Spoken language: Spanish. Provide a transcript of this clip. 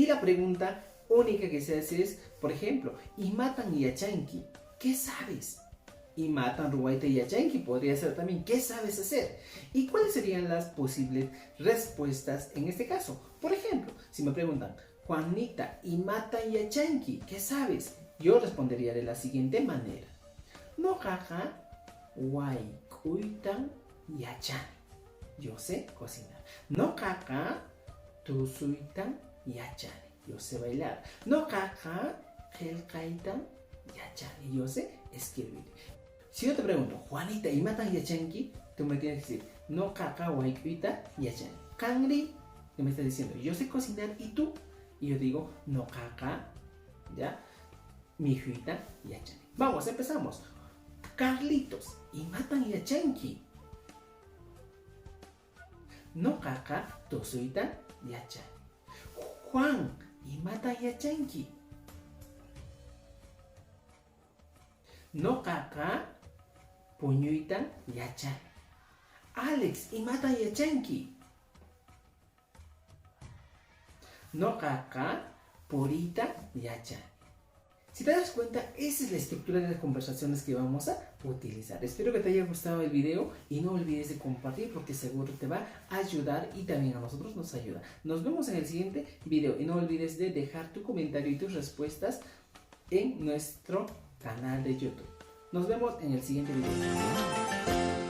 Y la pregunta única que se hace es, por ejemplo, Imatan yachanki, ¿qué sabes? Imatan ruwaita yachanki podría ser también, ¿qué sabes hacer? ¿Y cuáles serían las posibles respuestas en este caso? Por ejemplo, si me preguntan, Juanita, Imatan yachanki, ¿qué sabes? Yo respondería de la siguiente manera. No jaja, waikuytan yachani. Yo sé cocinar. No jaja, tusuitan yachani. Yo sé bailar. No jaja, helkaitan yachani. Yo sé escribir. Si yo te pregunto, Juanita, ¿imatan yachanki? Tú me tienes que decir, no jaja, waikuytan yachani. Kangri, ¿qué me estás diciendo? Yo sé cocinar y tú. Y yo digo, no jaja, ¿ya? Mi hijita yachani. Vamos, empezamos. Carlitos, Imatan yachanki. No kaka, tosuitan yachani. Juan, Imatan yachanki. No kaka, puñuitan yachani. Alex, Imatan yachanki. No kaka, purita yachani. Si te das cuenta, esa es la estructura de las conversaciones que vamos a utilizar. Espero que te haya gustado el video y no olvides de compartir porque seguro te va a ayudar y también a nosotros nos ayuda. Nos vemos en el siguiente video y no olvides de dejar tu comentario y tus respuestas en nuestro canal de YouTube. Nos vemos en el siguiente video.